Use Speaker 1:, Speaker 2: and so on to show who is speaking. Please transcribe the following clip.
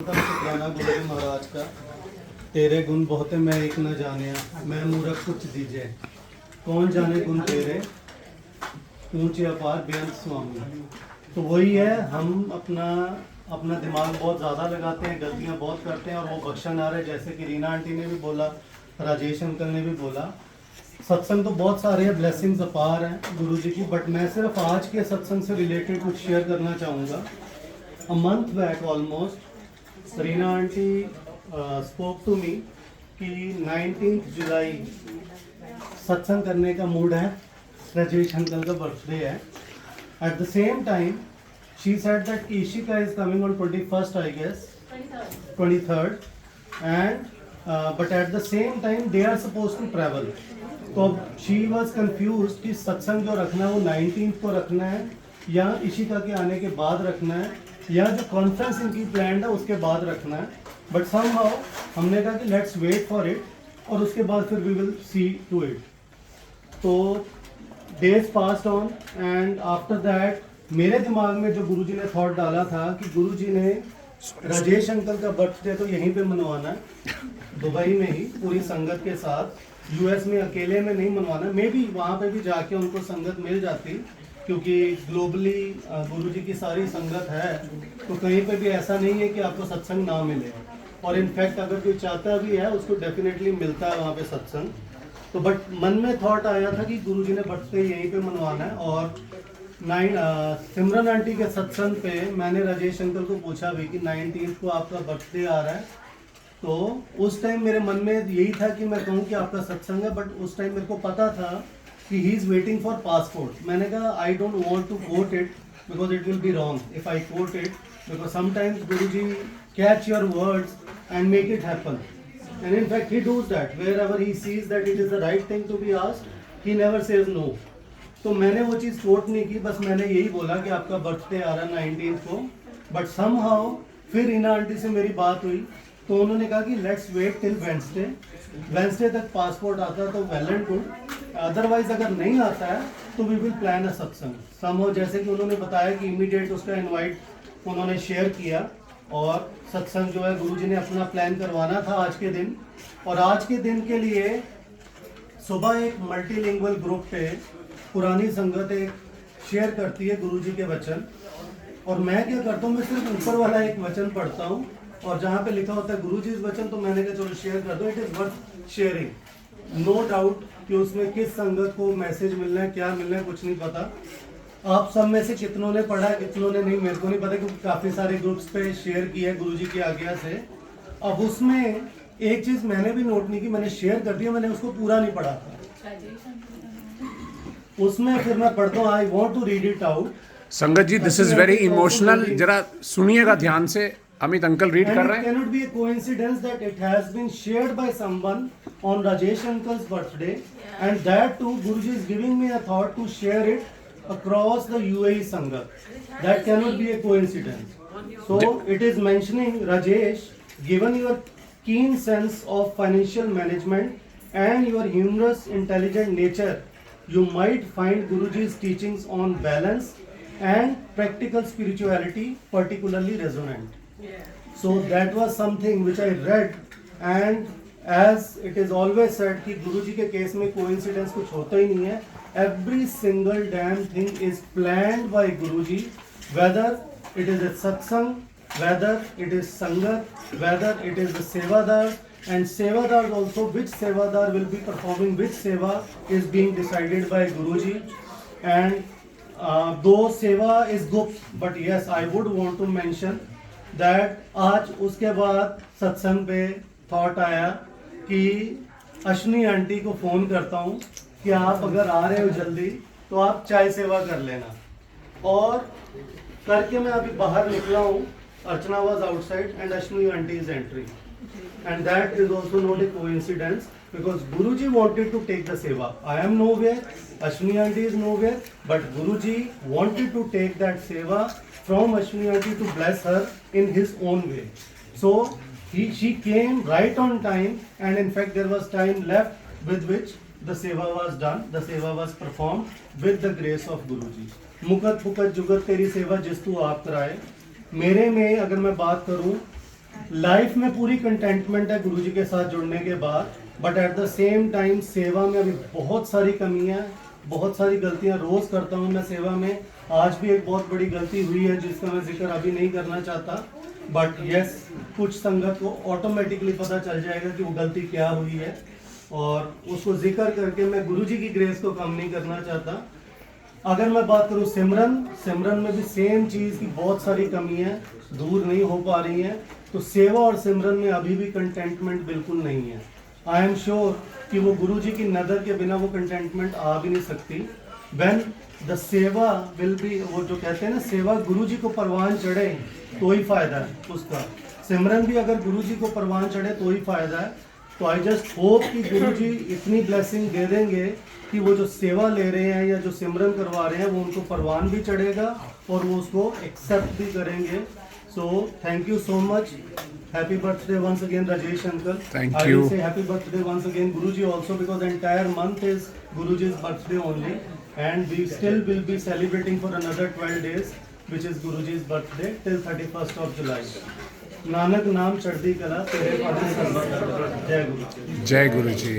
Speaker 1: शुक्राना गुरुजी महाराज का। तेरे गुण बहुत है मैं एक न जाने, मैं मूर्ख कुछ दीजे। कौन जाने गुण तेरे ऊंचे अपार बेअंत स्वामी। तो वही है, हम अपना दिमाग बहुत ज़्यादा लगाते हैं, गलतियां बहुत करते हैं और वो बख्शन आ रहे। जैसे कि रीना आंटी ने भी बोला, राजेश अंकल ने भी बोला, सत्संग तो बहुत सारे हैं, ब्लेसिंग्स अपार हैं गुरुजी की। बट मैं सिर्फ आज के सत्संग से रिलेटेड कुछ शेयर करना चाहूँगा। A month back almost Reena aunty spoke to me कि 19 जुलाई सत्संग करने का मूड है, राजेश अंकल का बर्थडे है। At the same time she said that Ishika is coming on 21st I guess 23rd and but at the same time they are suppose to travel. तो she was confuse कि सत्संग जो रखना है वो 19th को रखना है या ईशिका के आने के बाद रखना है या जो कॉन्फ्रेंस इनकी प्लान है उसके बाद रखना है। बट समहाउ हमने कहा कि लेट्स वेट फॉर इट और उसके बाद फिर we will see to it. तो days passed on and after that मेरे दिमाग में जो गुरुजी ने थॉट डाला था कि गुरुजी ने राजेश अंकल का बर्थडे तो यहीं पे मनवाना है, दुबई में ही पूरी संगत के साथ। यूएस में अकेले में नहीं मनवाना, मे बी वहाँ पे भी जाके उनको संगत मिल जाती, क्योंकि ग्लोबली गुरुजी की सारी संगत है, तो कहीं पे भी ऐसा नहीं है कि आपको सत्संग ना मिले। और इनफैक्ट अगर कोई चाहता भी है उसको डेफिनेटली मिलता है वहाँ पे सत्संग। तो बट मन में थॉट आया था कि गुरुजी ने बर्थडे यहीं पे मनवाना है। और सिमरन आंटी के सत्संग पे मैंने राजेश अंकल को पूछा भी कि 19th को आपका बर्थडे आ रहा है। तो उस टाइम मेरे मन में यही था कि मैं कहूँ कि आपका सत्संग है, बट उस टाइम मेरे को पता था कि he is waiting for passport. मैंने कहा I don't want to quote it because it will be wrong if I quote it, because sometimes Guruji catch your words and make it happen. And in fact he does that wherever he sees that it is the right thing to be asked, he never says no. तो मैंने वो चीज़ coat नहीं की, बस मैंने यही बोला कि आपका बर्थडे आ रहा है 19th को। बट समहाउ फिर रीना आंटी से मेरी बात हुई तो उन्होंने कहा कि लेट्स वेट टिल वेंसडे तक पासपोर्ट आता है तो वेल एंड गुड, अदरवाइज अगर नहीं आता है तो वी विल प्लान अ सत्संग समहाउ। जैसे कि उन्होंने बताया कि इमीडिएट उसका इनवाइट उन्होंने शेयर किया और सत्संग जो है गुरुजी ने अपना प्लान करवाना था आज के दिन। और आज के दिन के लिए सुबह एक मल्टीलिंगुअल ग्रुप पे पुरानी संगत एक शेयर करती है गुरुजी के वचन, और मैं क्या करता हूँ, मैं सिर्फ ऊपर वाला एक वचन पढ़ता हूँ और जहाँ पे लिखा होता है गुरुजी इस वचन, तो मैंने कहा चलो शेयर कर दो। It is worth sharing, no doubt कि उसमें किस संगत को मैसेज मिलना है, क्या मिलना है, कुछ नहीं पता। आप सब में से कितनों ने पढ़ा, कितनों ने नहीं, मेरे को नहीं पता, क्योंकि काफ़ी सारे ग्रुप्स पे शेयर किया है गुरुजी की आज्ञा से। अब उसमें एक चीज़ मैंने भी नोट नहीं की, मैंने शेयर कर दिया, मैंने उसको पूरा नहीं पढ़ा था। उसमें फिर मैं पढ़ता हूँ, I want to read it out.
Speaker 2: संगत जी, दिस इज वेरी इमोशनल, जरा सुनिएगा ध्यान से। अमित अंकल रीड कर रहे हैं।
Speaker 1: It cannot be a coincidence that it has been shared by someone on Rajesh uncle's birthday, and that too Guruji is giving me a thought to share it across the UAE Sangat. That cannot be a coincidence. So it is mentioning, Rajesh, given your keen sense of financial management and your humorous, intelligent nature, you might find Guruji's teachings on balance and practical spirituality particularly resonant. So that was something which I read, and as it is always said कि गुरुजी के case में coincidence कुछ होता ही नहीं है। Every single damn thing is planned by Guruji, whether it is a satsang, whether it is sangat, whether it is the sevadar, and sevadar also, which sevadar will be performing which seva is being decided by guruji. And though seva is gupt, but yes, I would want to mention that आज उसके बाद सत्संग पे thought आया कि Ashwini aunty को phone करता हूँ कि आप अगर आ रहे हो जल्दी तो आप चाय सेवा कर लेना। और करके मैं अभी बाहर निकला हूँ, Archana was outside and Ashwini aunty is entering, and that is also not a coincidence because Guruji wanted to take the seva. I am nowhere, Ashwini aunty is nowhere, but Guruji wanted to take that seva from Ashwini aunty to bless her in his own way. So she came right on time, and in fact there was time left with which the seva was done, the seva was performed with the grace of Guruji. मुकत फुकत जुगत तेरी सेवा जिस तू आप कराए। मेरे में अगर मैं बात करूं लाइफ में पूरी कंटेंटमेंट है गुरुजी के साथ जुड़ने के बाद, but at the same time सेवा में अभी बहुत सारी कमियां, बहुत सारी गलतियां रोज करता हूं मैं सेवा में। आज भी एक बहुत बड़ी गलती हुई है जिसका मैं जिक्र अभी नहीं करना चाहता, बट यस कुछ संगत को ऑटोमेटिकली पता चल जाएगा कि वो गलती क्या हुई है, और उसको जिक्र करके मैं गुरुजी की ग्रेस को कम नहीं करना चाहता। अगर मैं बात करूं सिमरन में भी सेम चीज़ की बहुत सारी कमियां दूर नहीं हो पा रही हैं, तो सेवा और सिमरन में अभी भी कंटेंटमेंट बिल्कुल नहीं है। आई एम श्योर कि वो गुरुजी की नज़र के बिना वो कंटेंटमेंट आ भी नहीं सकती। व्हेन द सेवा विल बी, वो जो कहते हैं ना सेवा गुरुजी को परवान चढ़े तो ही फायदा है उसका, सिमरन भी अगर गुरुजी को परवान चढ़े तो ही फायदा है। तो आई जस्ट होप कि गुरुजी इतनी ब्लेसिंग दे देंगे कि वो जो सेवा ले रहे हैं या जो सिमरन करवा रहे हैं वो उनको परवान भी चढ़ेगा और वो उसको एक्सेप्ट भी करेंगे। So thank you so much, happy birthday once again Rajesh uncle.
Speaker 2: Thank
Speaker 1: I
Speaker 2: you.
Speaker 1: will say happy birthday once again Guruji also, because the entire month is Guruji's birthday only, and we still will be celebrating for another 12 days which is Guruji's birthday till 31st of July. Nanak नाम चढ़ती कला तेरे पास सर्वत्र। जय गुरु।
Speaker 2: जय गुरु जी।